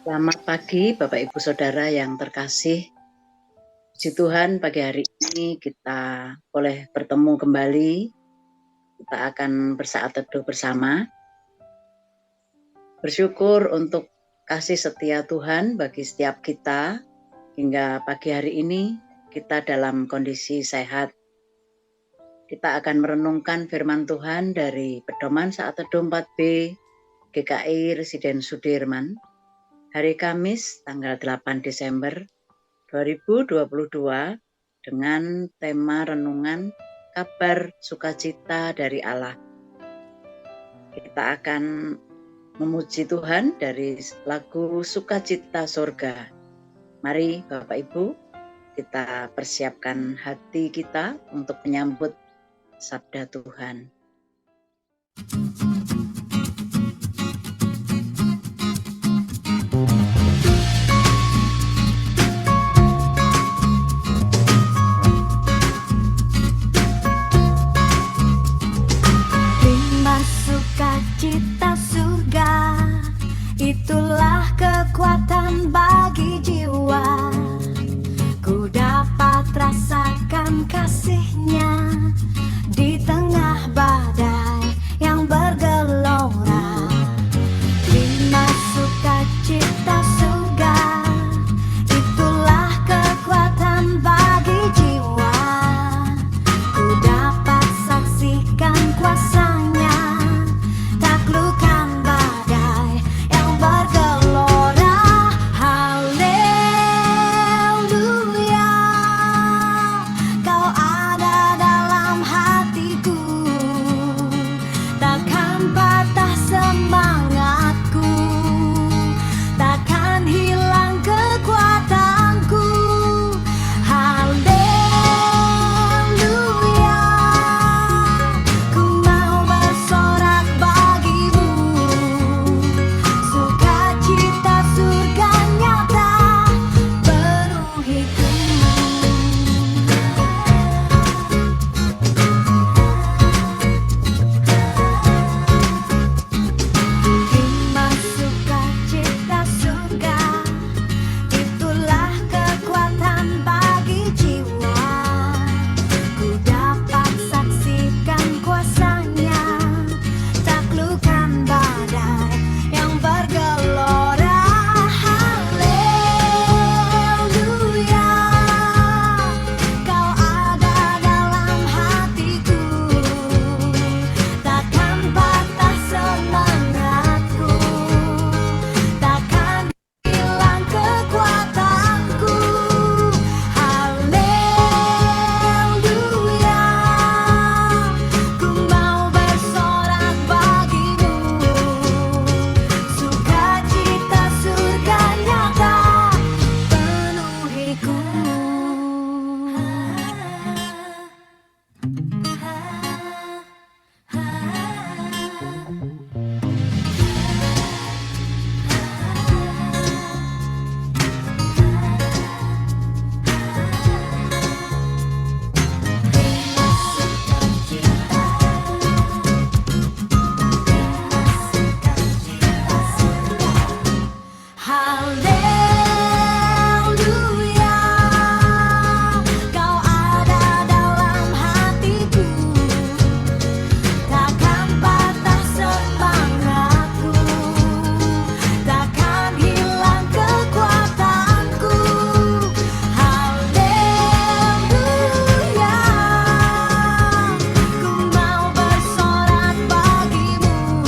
Selamat pagi Bapak Ibu Saudara yang terkasih. Puji Tuhan pagi hari ini kita boleh bertemu kembali. Kita akan bersaat teduh bersama. Bersyukur untuk kasih setia Tuhan bagi setiap kita. Hingga pagi hari ini kita dalam kondisi sehat. Kita akan merenungkan firman Tuhan dari Pedoman Saat Teduh 4B GKI Residen Sudirman. Hari Kamis tanggal 8 Desember 2022 dengan tema renungan kabar sukacita dari Allah. Kita akan memuji Tuhan dari lagu Sukacita Surga. Mari Bapak Ibu, kita persiapkan hati kita untuk menyambut sabda Tuhan. Sukacita surga, itulah kekuatan bagi jiwa. Ku dapat rasakan kasih-Nya di tengah badai yang bergelora. Terima sukacita surga, itulah kekuatan bagi jiwa. Ku dapat saksikan kuasa-Nya, taklukkan badai yang bergelora. Haleluya, Kau ada dalam hatiku, takkan patah semangatku, takkan hilang kekuatanku. Haleluya, ku mau bersorak bagimu, sukacita surga nyata penuhiku. Terima sukacita surga, itulah kekuatan bagi jiwa. Ku dapat saksikan kuasa-Nya, taklukkan badai yang bergelora. Haleluya, Kau ada dalam hatiku, takkan patah semangatku, takkan hilang kekuatanku. Haleluya, ku mau bersorak bagimu, sukacita surga nyata penuhiku. Haleluya, Kau ada dalam hatiku, takkan patah semangatku, takkan hilang kekuatanku. Haleluya, ku mau bersorak bagimu,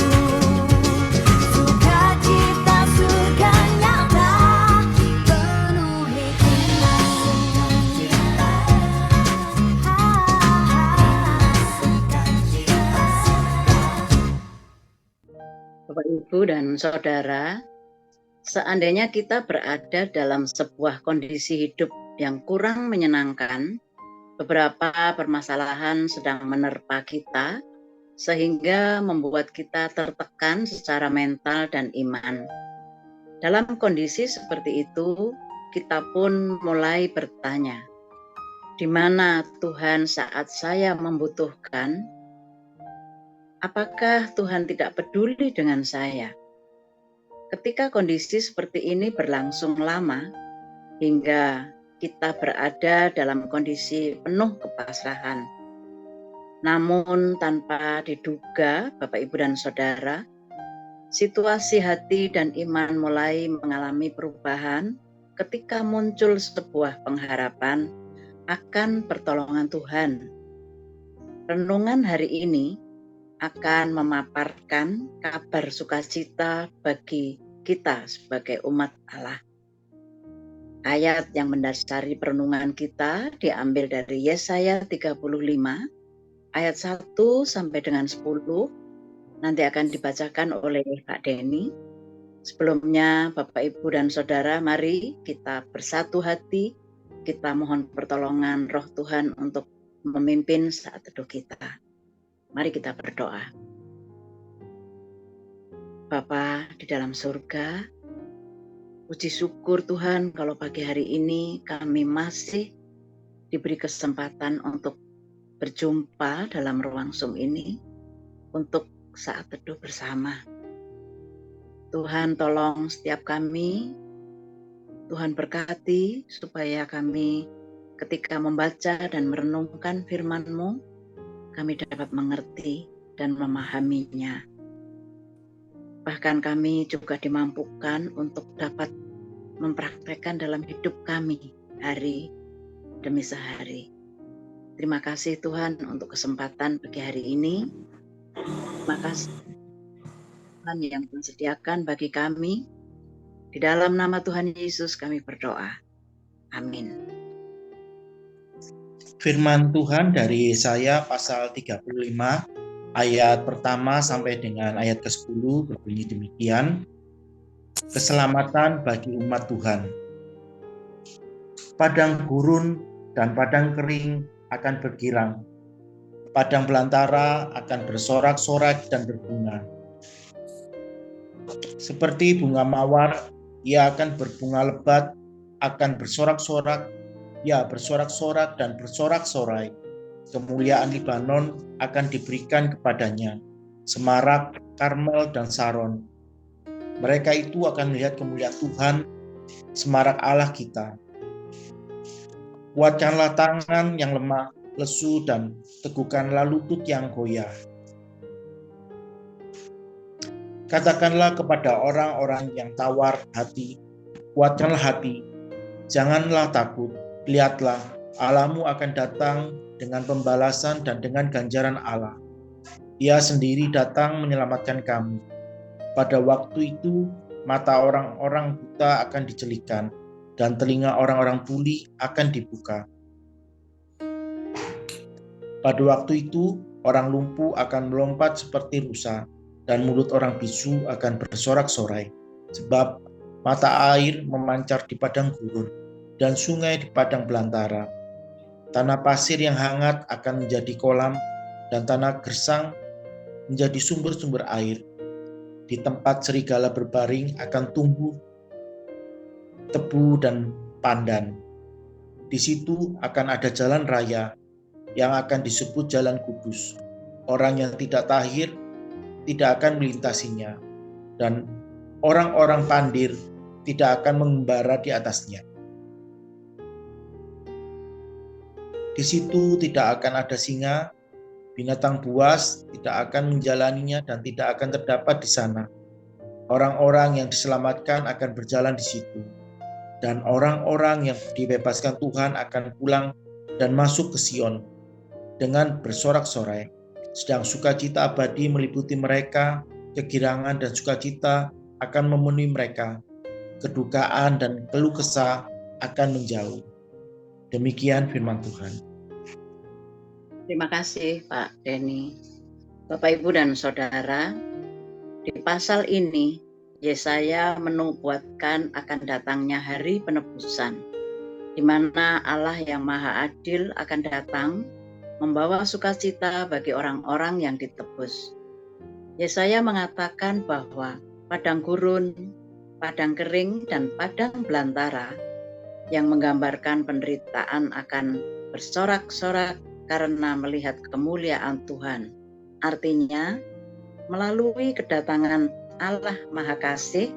sukacita surga nyata penuhiku. Bapak Ibu dan Saudara, seandainya kita berada dalam sebuah kondisi hidup yang kurang menyenangkan, beberapa permasalahan sedang menerpa kita, sehingga membuat kita tertekan secara mental dan iman. Dalam kondisi seperti itu, kita pun mulai bertanya, di mana Tuhan saat saya membutuhkan? Apakah Tuhan tidak peduli dengan saya? Ketika kondisi seperti ini berlangsung lama, hingga kita berada dalam kondisi penuh kepasrahan. Namun tanpa diduga, Bapak, Ibu, dan Saudara, situasi hati dan iman mulai mengalami perubahan ketika muncul sebuah pengharapan akan pertolongan Tuhan. Renungan hari ini akan memaparkan kabar sukacita bagi kita sebagai umat Allah. Ayat yang mendasari perenungan kita diambil dari Yesaya 35 ayat 1 sampai dengan 10. Nanti akan dibacakan oleh Kak Denny. Sebelumnya Bapak, Ibu, dan Saudara, mari kita bersatu hati, kita mohon pertolongan Roh Tuhan untuk memimpin saat teduh kita. Mari kita berdoa. Bapa di dalam surga, puji syukur Tuhan kalau pagi hari ini kami masih diberi kesempatan untuk berjumpa dalam ruang Zoom ini untuk saat teduh bersama. Tuhan tolong setiap kami, Tuhan berkati supaya kami ketika membaca dan merenungkan firman-Mu, kami dapat mengerti dan memahaminya. Bahkan kami juga dimampukan untuk dapat mempraktekkan dalam hidup kami hari demi sehari. Terima kasih Tuhan untuk kesempatan pagi hari ini. Terima kasih Tuhan yang disediakan bagi kami. Di dalam nama Tuhan Yesus kami berdoa. Amin. Firman Tuhan dari Yesaya pasal 35 ayat pertama sampai dengan ayat ke-10 berbunyi demikian. Keselamatan bagi umat Tuhan. Padang gurun dan padang kering akan bergirang. Padang belantara akan bersorak-sorak dan berbunga. Seperti bunga mawar, ia akan berbunga lebat, akan bersorak-sorak, ya bersorak-sorak dan bersorak-sorai. Kemuliaan Libanon akan diberikan kepadanya, semarak, karmel, dan saron. Mereka itu akan melihat kemuliaan Tuhan, semarak Allah kita. Kuatkanlah tangan yang lemah, lesu, dan teguhkanlah lutut yang goyah. Katakanlah kepada orang-orang yang tawar hati, kuatkanlah hati, janganlah takut. Lihatlah, Allahmu akan datang dengan pembalasan dan dengan ganjaran Allah. Dia sendiri datang menyelamatkan kamu. Pada waktu itu, mata orang-orang buta akan dicelikan, dan telinga orang-orang tuli akan dibuka. Pada waktu itu, orang lumpuh akan melompat seperti rusa, dan mulut orang bisu akan bersorak-sorai, sebab mata air memancar di padang gurun, dan sungai di padang belantara. Tanah pasir yang hangat akan menjadi kolam, dan tanah gersang menjadi sumber-sumber air. Di tempat serigala berbaring akan tumbuh tebu dan pandan. Di situ akan ada jalan raya yang akan disebut jalan kudus. Orang yang tidak tahir tidak akan melintasinya, dan orang-orang pandir tidak akan mengembara di atasnya. Di situ tidak akan ada singa, binatang buas tidak akan menjalaninya dan tidak akan terdapat di sana. Orang-orang yang diselamatkan akan berjalan di situ, dan orang-orang yang dibebaskan Tuhan akan pulang dan masuk ke Sion dengan bersorak-sorai. Sedang sukacita abadi meliputi mereka, kegirangan dan sukacita akan memenuhi mereka. Kedukaan dan keluh kesah akan menjauh. Demikian firman Tuhan. Terima kasih Pak Denny. Bapak, Ibu, dan Saudara, di pasal ini Yesaya menubuatkan akan datangnya hari penebusan, di mana Allah yang Maha Adil akan datang membawa sukacita bagi orang-orang yang ditebus. Yesaya mengatakan bahwa padang gurun, padang kering, dan padang belantara yang menggambarkan penderitaan akan bersorak-sorak karena melihat kemuliaan Tuhan. Artinya, melalui kedatangan Allah Maha Kasih,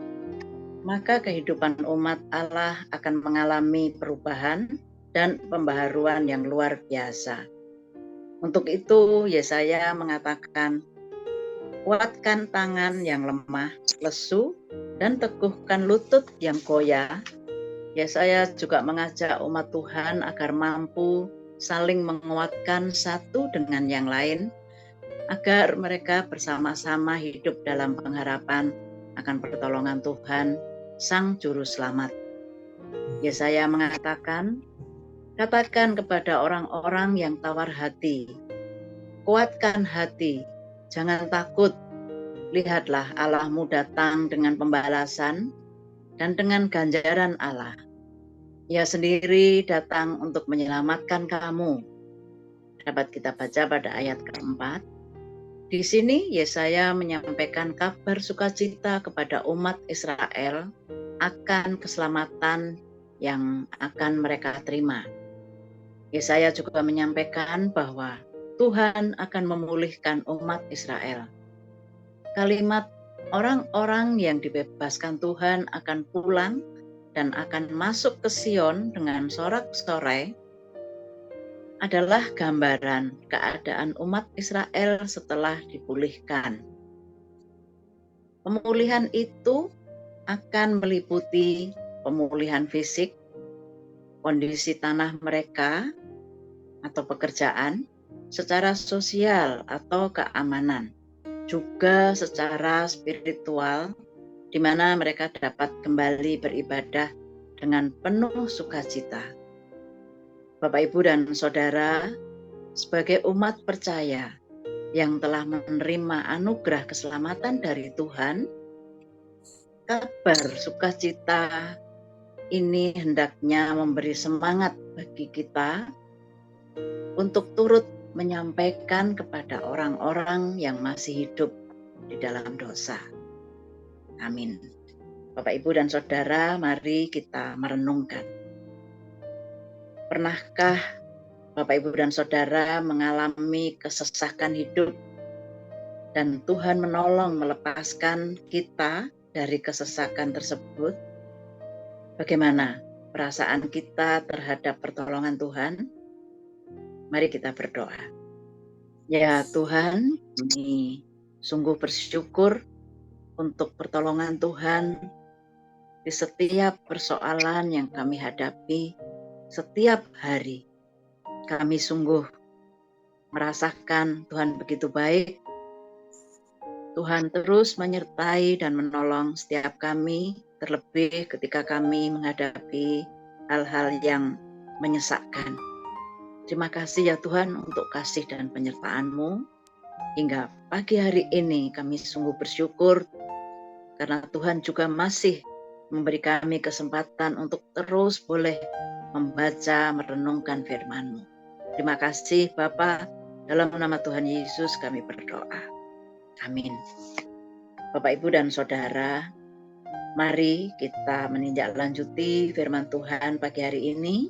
maka kehidupan umat Allah akan mengalami perubahan dan pembaharuan yang luar biasa. Untuk itu, Yesaya mengatakan, kuatkan tangan yang lemah, lesu, dan teguhkan lutut yang goyah. Yesaya juga mengajak umat Tuhan agar mampu saling menguatkan satu dengan yang lain, agar mereka bersama-sama hidup dalam pengharapan akan pertolongan Tuhan, Sang Juru Selamat. Yesaya mengatakan, katakan kepada orang-orang yang tawar hati, kuatkan hati, jangan takut. Lihatlah Allahmu datang dengan pembalasan dan dengan ganjaran Allah. Ia sendiri datang untuk menyelamatkan kamu. Dapat kita baca pada ayat keempat. Di sini Yesaya menyampaikan kabar sukacita kepada umat Israel akan keselamatan yang akan mereka terima. Yesaya juga menyampaikan bahwa Tuhan akan memulihkan umat Israel. Kalimat orang-orang yang dibebaskan Tuhan akan pulang dan akan masuk ke Sion dengan sorak-sorai adalah gambaran keadaan umat Israel setelah dipulihkan. Pemulihan itu akan meliputi pemulihan fisik, kondisi tanah mereka atau pekerjaan, secara sosial atau keamanan, juga secara spiritual, di mana mereka dapat kembali beribadah dengan penuh sukacita. Bapak, Ibu, dan Saudara, sebagai umat percaya yang telah menerima anugerah keselamatan dari Tuhan, kabar sukacita ini hendaknya memberi semangat bagi kita untuk turut menyampaikan kepada orang-orang yang masih hidup di dalam dosa. Amin. Bapak, Ibu, dan Saudara, mari kita merenungkan. Pernahkah Bapak, Ibu, dan Saudara mengalami kesesakan hidup dan Tuhan menolong melepaskan kita dari kesesakan tersebut? Bagaimana perasaan kita terhadap pertolongan Tuhan? Mari kita berdoa. Ya Tuhan, kami sungguh bersyukur untuk pertolongan Tuhan di setiap persoalan yang kami hadapi setiap hari. Kami sungguh merasakan Tuhan begitu baik. Tuhan terus menyertai dan menolong setiap kami, terlebih ketika kami menghadapi hal-hal yang menyesakkan. Terima kasih ya Tuhan untuk kasih dan penyertaan-Mu. Hingga pagi hari ini kami sungguh bersyukur karena Tuhan juga masih memberi kami kesempatan untuk terus boleh membaca, merenungkan firman-Mu. Terima kasih Bapa, dalam nama Tuhan Yesus kami berdoa. Amin. Bapak, Ibu, dan Saudara, mari kita menindaklanjuti firman Tuhan pagi hari ini.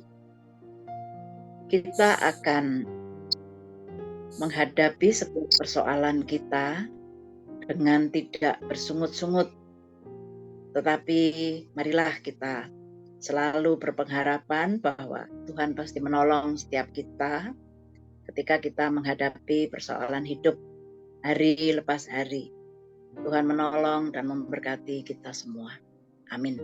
Kita akan menghadapi sebuah persoalan kita dengan tidak bersungut-sungut. Tetapi marilah kita selalu berpengharapan bahwa Tuhan pasti menolong setiap kita ketika kita menghadapi persoalan hidup hari lepas hari. Tuhan menolong dan memberkati kita semua. Amin.